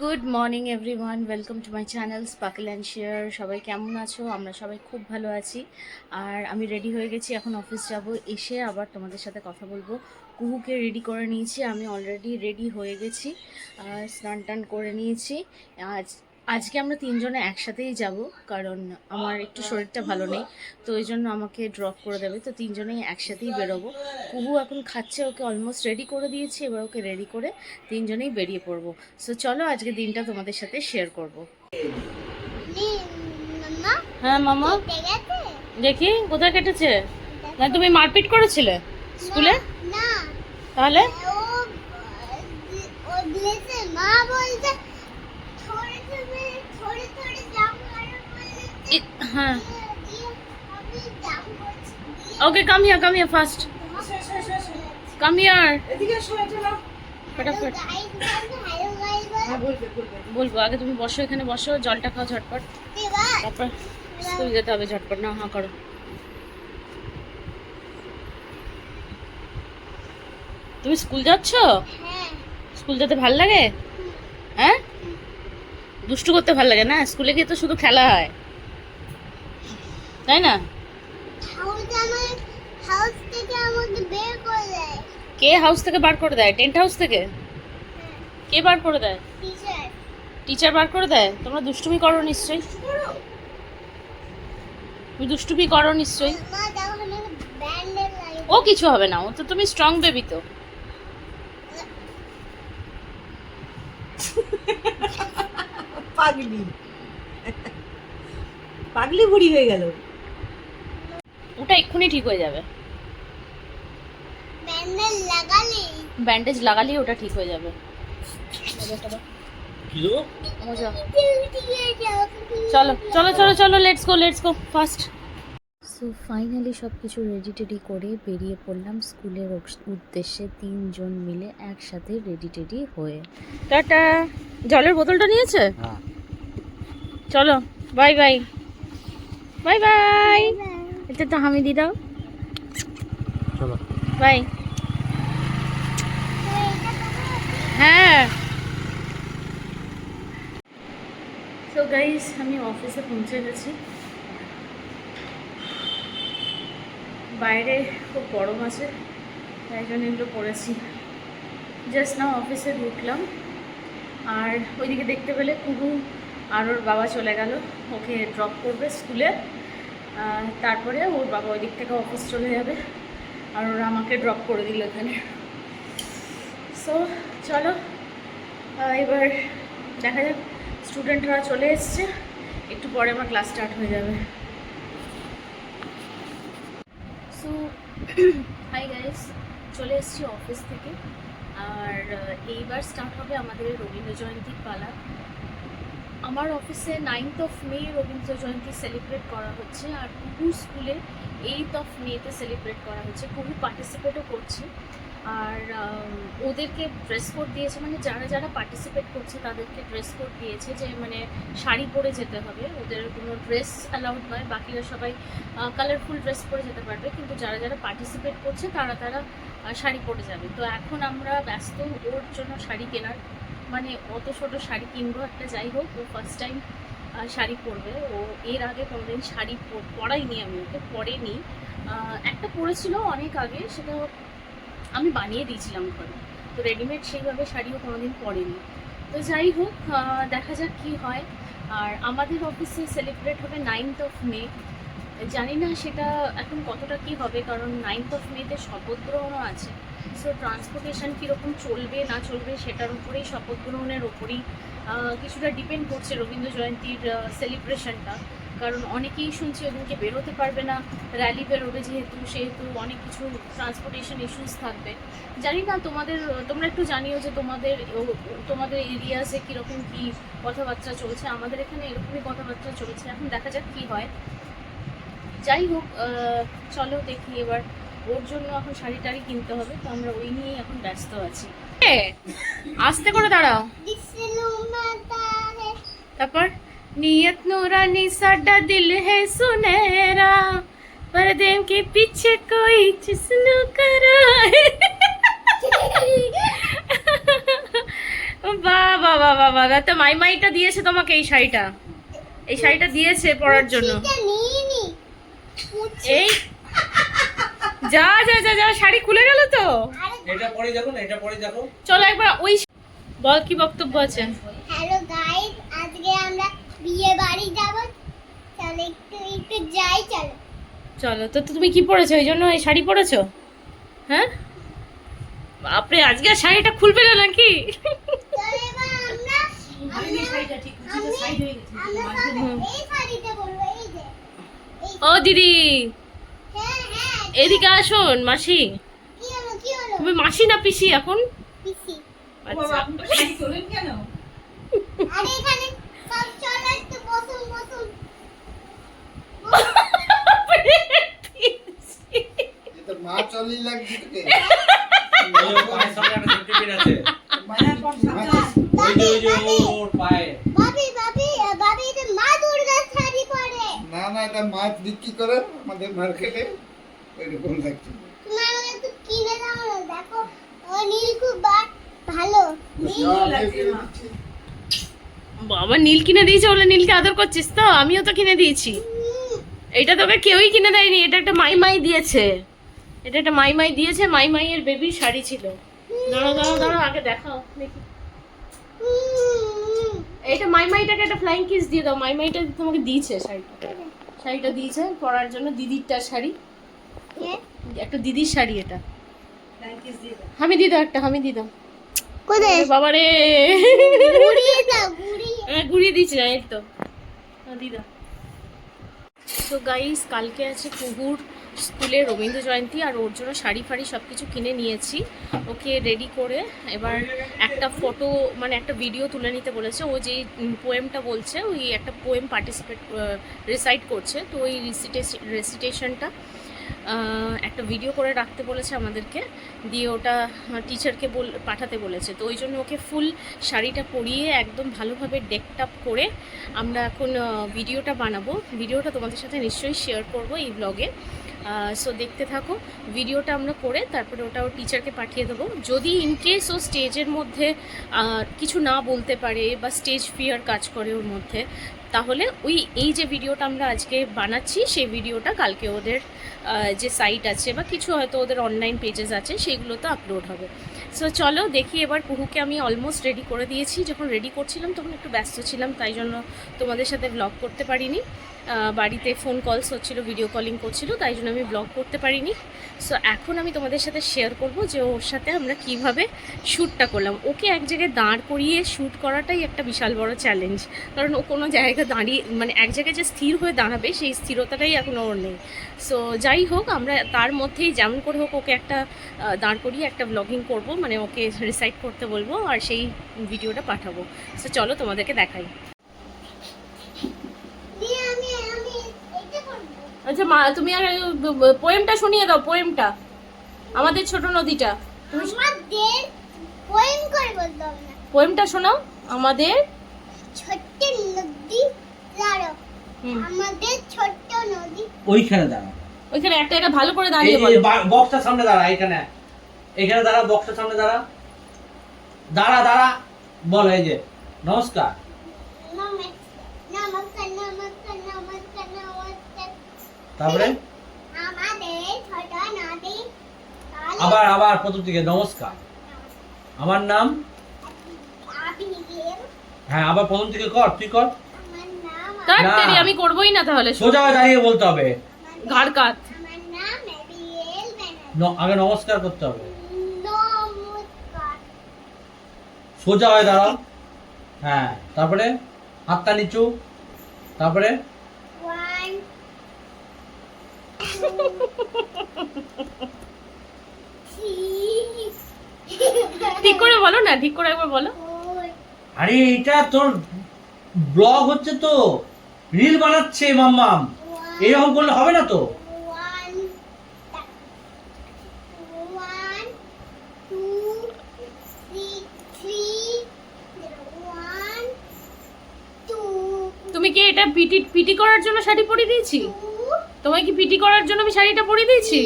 Good morning everyone, welcome to my channel sparkle and share. সবাই কেমন আছো? আমরা সবাই খুব ভালো আছি। আর আমি রেডি হয়ে গেছি, এখন অফিস যাব। এসে আবার তোমাদের সাথে কথা বলবো। কুহুকে রেডি করে নিয়েছি, আমি অলরেডি রেডি হয়ে গেছি, স্নান টান করে নিয়েছি। আজকে আমরা তিনজনে একসাথেই যাব, কারণ আমার একটু শরীরটা ভালো নেই, তো ওই জন্য আমাকে ড্রপ করে দেবে। তো তিনজনেই একসাথেই বেরোবো। কুহু এখন খাচ্ছে, ওকে অলমোস্ট রেডি করে দিয়েছি, এবার ওকে রেডি করে তিনজনেই বেরিয়ে পড়বো। সো চলো আজকে দিনটা তোমাদের সাথে শেয়ার করব। হ্যাঁ মামা, দেখি কোথায় কেটেছে। না তুমি মারপিট করেছিলে স্কুলে? তাহলে হ্যাঁ, okay come here first, come here ফটাফট। বলবো আগে, তুমি বসো, এখানে বসো, জলটা খাও ঝটপট, তারপর স্কুল যেতে হবে ঝটপট। না হাঁ করো। তুমি স্কুল যাচ্ছ? স্কুল যেতে ভাল লাগে? হ্যাঁ, দুষ্টু করতে ভাল লাগে না? স্কুলে গিয়ে তো শুধু খেলা হয়, তাই না? কে হাউস থেকে বার করে দেয়? টেন্ট হাউস থেকে? কে বার করে দেয়? টিচার বার করে দেয়। তোমরা দুষ্টুমি করো নিশ্চয়ই, তুমি দুষ্টুমি করো নিশ্চয়ই। ও কিছু হবে না, ও তো, তুমি স্ট্রং বেবি তো। পাগলি পাগলি বুড়ি হয়ে গেল। ওটা এক্ষুনি ঠিক হয়ে যাবে, ব্যান্ডেজ লাগালেই ওটা ঠিক হয়ে যাবে। চলো চলো চলো চলো, let's go fast. So finally সব কিছু রেডি টেডি করে বেরিয়ে পড়লাম স্কুলের উদ্দেশ্যে, তিনজন মিলে একসাথে রেডি টেডি হয়ে। টাটা। জলের বোতলটা নিয়েছে? চলো, বাই বাই, বাই বাই। এটা তো হামি দি দাও, চলো বাই। হ্যাঁ। তো গাইস, আমি অফিসে পৌঁছে গেছি। বাইরে খুব গরম আছে, তাই জন্য এগুলো পরেছি। জাস্ট নাও অফিসে ঢুকলাম, আর ওইদিকে দেখতে পেলে কুহু আর ওর বাবা চলে গেল, ওকে ড্রপ করবে স্কুলে। তারপরে ওর বাবা ওই দিক থেকে অফিস চলে যাবে, আর ওরা আমাকে ড্রপ করে দিল এখানে। সো চলো, এবার দেখা যাক। স্টুডেন্টরা চলে এসছে, একটু পরে আমার ক্লাস স্টার্ট হয়ে যাবে। সো হাই গাইস, চলে এসেছি অফিস থেকে, আর এইবার স্টার্ট হবে আমাদের রবীন্দ্র জয়ন্তীর পালা। আমার অফিসে 9th মে রবীন্দ্র জয়ন্তী সেলিব্রেট করা হচ্ছে, আর কুহু স্কুলে 8th মেতে সেলিব্রেট করা হচ্ছে। কুহু পার্টিসিপেটও করছে, আর ওদেরকে ড্রেস কোড দিয়েছে, মানে যারা যারা পার্টিসিপেট করছে তাদেরকে ড্রেস কোড দিয়েছে, যে মানে শাড়ি পরে যেতে হবে, ওদের কোনো ড্রেস অ্যালাউড নয়। বাকিরা সবাই কালারফুল ড্রেস পরে যেতে পারবে, কিন্তু যারা যারা পার্টিসিপেট করছে তারা শাড়ি পরে যাবে। তো এখন আমরা ব্যস্ত ওর জন্য শাড়ি কেনার, মানে অত ছোটো শাড়ি কিনবো একটা। যাই হোক, ও ফার্স্ট টাইম শাড়ি পরবে। ও এর আগে কোনোদিন শাড়ি পরাইনি, আমি ওকে পরেনি। একটা পরেছিল অনেক আগে, সেটা আমি বানিয়ে দিয়েছিলাম ঘরে, তো রেডিমেড সেইভাবে শাড়িও কোনোদিন পরেনি। তো যাই হোক, দেখা যাক কী হয়। আর আমাদের অফিসে সেলিব্রেট হবে 9th মে। জানি না সেটা এখন কতটা কি হবে, কারণ 9th মেতে শপথ গ্রহণও আছে। সো ট্রান্সপোর্টেশন কীরকম চলবে না চলবে সেটার উপরেই, শপথ গ্রহণের ওপরেই কিছুটা ডিপেন্ড করছে রবীন্দ্র জয়ন্তীর সেলিব্রেশনটা। কারণ অনেকেই শুনছি ওদিনকে বেরোতে পারবে না, র্যালি বেরোবে সেহেতু অনেক কিছু ট্রান্সপোর্টেশন ইস্যুস থাকবে। জানি না তোমরা একটু জানিও যে তোমাদের এরিয়াসে কীরকম কী কথাবার্তা চলছে। আমাদের এখানে এরকমই কথাবার্তা চলছে, এখন দেখা যাক কী হয়। যাই হোক, চলো দেখি এবার। ওর জন্য এখন শাড়ি টাড়ি কিনতে হবে, তো আমরা ওই নিয়েই এখন ব্যস্ত আছি। আস্তে করে দাঁড়াও। তারপর নিয়ত নুরাनी साडा दिल है सुनहरा पर्दे के पीछे कोई जिस्म करा বাহ বাহ বাহ বাহ বাহ, তো মাইমাইটা দিয়েছে তোমাকে এই শাড়িটা, এই শাড়িটা দিয়েছে পরার জন্য। এই যা যা যা যা, শাড়ি খুলে গেল তো। এটা পরে দেখো না, এটা পরে দেখো। চলো একবার ওই বল, কি বক্তব্য আছে? হ্যালো গাইস, আজকে আমরা বিয়ে বাড়ি যাব। চলো একটু যাই, চলো। চলো তো, তুমি কি পরেছো? এই জন্য এই শাড়ি পরেছো? হ্যাঁ বাপরে, আজকে আর শাড়িটা খুলবে না নাকি? চলো এবার আমরা এই শাড়িতে বলবো, এই যে ও দিদি, হ্যাঁ হ্যাঁ, এদিকে আসুন। মাসি, কি হলো তুমি মাসি না পিসি এখন? পিসি? আচ্ছা আরে এখানে সব চলো, একটু বসুন বসুন। এটা মা চলি লাগছে তোকে। ওই যে পায়ের সামনে একটা সেফটি পিন আছে। ওই যে ওর পায়ে। ভাবি এটা মা দুর্গার শাড়ি পরে। না না, এটা মাছ বিক্রি করে আমাদের মার্কেটে, ওইরকম লাগছে। তুমি আমাকে একটু কিনে দাও না, দেখো ও নীল খুব ভালো। বাবা, নীল কিনে দিয়েছে বলে নীলকে আদর করছিস তো? আমিও তো কিনে দিয়েছি। এটা তোকে কেউই কিনে দেয়নি, এটা একটা মাইমাই দিয়েছে। এটা একটা মাইমাই দিয়েছে, মাইমাইয়ের বেবির শাড়ি ছিল। দাঁড়াও দাঁড়াও দাঁড়াও, আগে দেখাও দেখি। এটা মাইমাইটাকে একটা ফ্লাইং কিস দিয়ে দাও। মাইমাইটা তোমাকে দিয়েছে শাড়িটা, শাড়িটা দিয়েছে পরার জন্য, দিদিরটার শাড়ি, একটা দিদির শাড়ি এটা। হামি দিয়ে দাও একটা, হামি দিয়ে দাও। কোথায়? বাবা রে, ঘুরিয়ে দাও, ঘুরিয়ে। ঘুরিয়ে দিচ্ছি না, এই তো দিয়ে দাও। তো গাইস, কালকে আছে কুহুর স্কুলে রবীন্দ্র জয়ন্তী, আর ওর জন্য শাড়ি ফাড়ি সব কিছু কিনে নিয়েছি। ওকে রেডি করে এবার একটা ফটো, মানে একটা ভিডিও তুলে নিতে বলেছে। ও যেই পোয়েমটা বলছে, ওই একটা পোয়েম রিসাইট করছে, তো ওই রেসিটেশনটা একটা ভিডিও করে রাখতে বলেছে আমাদেরকে, দিয়ে ওটা টিচারকে পাঠাতে বলেছে। তো ওই জন্য ওকে ফুল শাড়িটা পরিয়ে একদম ভালোভাবে ডেকটাপ করে আমরা এখন ভিডিওটা বানাবো। ভিডিওটা তোমাদের সাথে নিশ্চয়ই শেয়ার করব এই ব্লগে। সো দেখতে থাকো ভিডিওটা আমরা করে, তারপরে ওটা ওর টিচারকে পাঠিয়ে দেবো। যদি ইনকেস ও স্টেজের মধ্যে কিছু না বলতে পারে বা স্টেজ ফিয়ার কাজ করে ওর মধ্যে, তাহলে এই যে ভিডিওটা আমরা আজকে বানাচ্ছি, সেই ভিডিওটা কালকে ওদের যে সাইট আছে বা কিছু হয়তো ওদের অনলাইন পেজেস আছে, সেইগুলোতে আপলোড হবে। সো চলো দেখি। এবার কুহুকে আমি অলমোস্ট রেডি করে দিয়েছি। যখন রেডি করছিলাম তখন একটু ব্যস্ত ছিলাম, তাই জন্য তোমাদের সাথে ব্লগ করতে পারিনি। বাড়িতে ফোন কলস হচ্ছিলো, ভিডিও কলিং করছিল, তাই জন্য আমি ব্লগ করতে পারিনি। সো এখন আমি তোমাদের সাথে শেয়ার করব যে ওর সাথে আমরা কিভাবে শ্যুটটা করলাম। ওকে এক জায়গায় দাঁড় করিয়ে শ্যুট করাটাই একটা বিশাল বড় চ্যালেঞ্জ, কারণ ও কোনো জায়গায় দাঁড়িয়ে, মানে এক জায়গায় যে স্থির হয়ে দাঁড়াবে সেই স্থিরতাটাই এখন ওর নেই। সো যাই হোক, আমরা তার মধ্যেই যেমন করে হোক ওকে একটা দাঁড় করিয়ে একটা ব্লগিং করব, মানে ওকে রিসাইট করতে বলবো আর সেই ভিডিওটা পাঠাবো। সো চলো তোমাদেরকে দেখাই। আচ্ছা মা, তুমি আর পোয়েমটা শুনিয়ে দাও, পোয়েমটা আমাদের ছোট নদীটা। আমাদের পোয়েম করে বলতাম না, পোয়েমটা শোনাও। আমাদের ছোট্ট নদী দাঁড়াও, আমাদের ছোট্ট নদী। ওইখানে দাঁড়া, ওইখানে একটা একটা ভালো করে এই দাঁড়িয়ে যে বলো। বক্সটার সামনে দাঁড়া, এখানে এখানে দাঁড়া, বক্সটার সামনে দাঁড়া, দাঁড়া দাঁড়া, বল এই যে নমস্কার। নমস্কার নমস্কার নমস্কার নমস্কার। তারপরে আমাদের ছোট নদী। আবার প্রথম থেকে নমস্কার, আমার নাম। আপনি গেম। হ্যাঁ, আবার প্রথম থেকে কর, তুই কর। আমার নাম। তার না। তেরি, আমি করবোই না তাহলে। সোজা হয়ে দাঁড়িয়ে বলতে হবে, ঘাড় কাত। আমার নাম এবিএল ব্যানার্জি। আগে নমস্কার করতে হবে, নমস্কার। সোজা হয়ে দাঁড়াও। হ্যাঁ, তারপরে হাতটা নিচু, তারপরে 1 ঠিক করে বলো না, ঠিক করে একবার বলো। 4 আরে এটা তোর ব্লগ হচ্ছে তো, রিল বানাচ্ছে মাম্মাম, এরকম করলে হবে না তো। 1 2 3 1 2 তুমি কি এটা পিটি করার জন্য শাড়ি পরিয়ে দিয়েছি? তোমায় কি পিটি করার জন্য আমি শাড়িটা পরিয়ে দিয়েছি?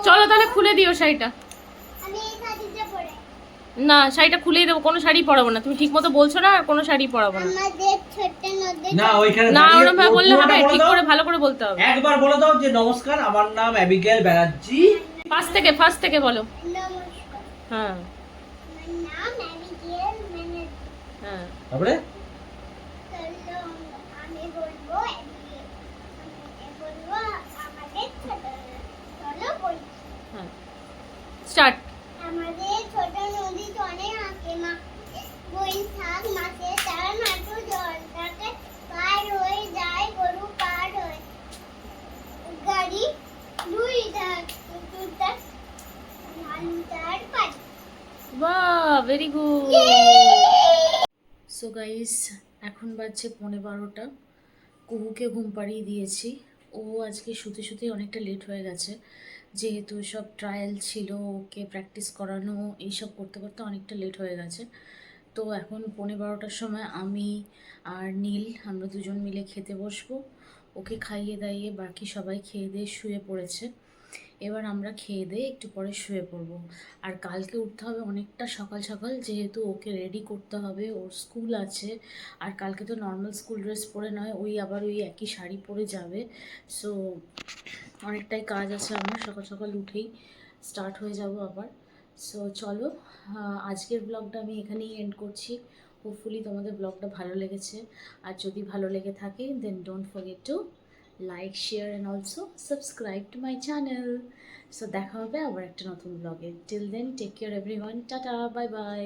চলো তাহলে খুলে দিও শাড়িটা। আমি এই শাড়িটা পরে। না, শাড়িটা খুলেই দেবো, কোনো শাড়ি পরাবো না, তুমি ঠিক মতো বলছো না, আর কোনো শাড়ি পরাবো না। আমাদের ছোট্ট নদী না ওইখানে না, দাঁড়িয়ে ওরম ভাবে বললে পুরোটা হবে, বলে ঠিক দাও। করে ভালো করে বলতে হবে। একবার বলে দাও যে নমস্কার, আমার নাম অ্যাবিগেল ব্যানার্জি। ফার্স্ট থেকে বলো। নমস্কার, হ্যাঁ আমার নাম অ্যাবিগেল ম্যানেজ। হ্যাঁ। তারপরে চলো আমি বলবো অ্যাবিগেল, আমি বলবো আমাদের ছোট, চলো বলি। হ্যাঁ, স্টার্ট। আমাদের ছোট নদী অনেক আঁকে মা, বৈশাখ মাসে তার নাটু জলটাকে পার হয়ে যায়, গরু পার হয়ে গাড়ি দুই ধার দুটার আলু তার পার। বাহ, ভেরি গুড। সো গাইস, এখন বাজছে 11:15। কুহুকে ঘুম পাড়িয়ে দিয়েছি। ও আজকে শুতে শুতে অনেকটা লেট হয়ে গেছে, যেহেতু সব ট্রায়াল ছিল, ওকে প্র্যাকটিস করানো, এইসব করতে করতে অনেকটা লেট হয়ে গেছে। তো এখন 11:15টার সময় আমি আর নীল আমরা দুজন মিলে খেতে বসবো। ওকে খাইয়ে দাইয়ে বাকি সবাই খেয়ে দিয়ে শুয়ে পড়েছে। এবার আমরা খেয়ে দিয়ে একটু পরে শুয়ে পড়বো। আর কালকে উঠতে হবে অনেকটা সকাল সকাল, যেহেতু ওকে রেডি করতে হবে, ওর স্কুল আছে। আর কালকে তো নর্মাল স্কুল ড্রেস পরে নয়, ওই আবার ওই একই শাড়ি পরে যাবে। সো অনেকটাই কাজ আছে আমার, সকাল সকাল উঠেই স্টার্ট হয়ে যাব আবার। সো চলো, আজকের ব্লগটা আমি এখানেই এন্ড করছি। হোপফুলি তোমাদের ব্লগটা ভালো লেগেছে। আর যদি ভালো লেগে থাকে then don't forget to like, share and also subscribe to my channel. So দেখা হবে আবার একটা নতুন ব্লগে। Till then take care everyone, tata, bye by.